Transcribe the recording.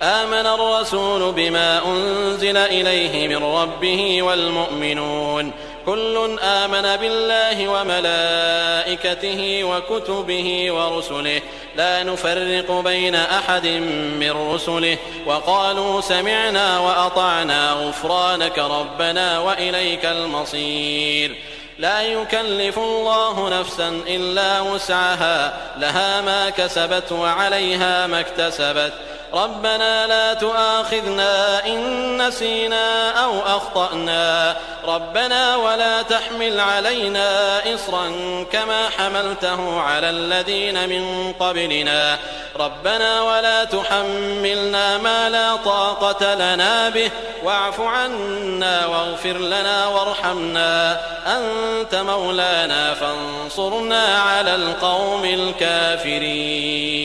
آمن الرسول بما أنزل إليه من ربه والمؤمنون كل آمن بالله وملائكته وكتبه ورسله لا نفرق بين أحد من رسله وقالوا سمعنا وأطعنا غفرانك ربنا وإليك المصير. لا يكلف الله نفسا إلا وسعها لها ما كسبت وعليها ما اكتسبت ربنا لا تؤاخذنا إن نسينا أو أخطأنا ربنا ولا تحمل علينا إصرا كما حملته على الذين من قبلنا ربنا ولا تحملنا ما لا طاقة لنا به واعف عنا واغفر لنا وارحمنا أنت مولانا فانصرنا على القوم الكافرين.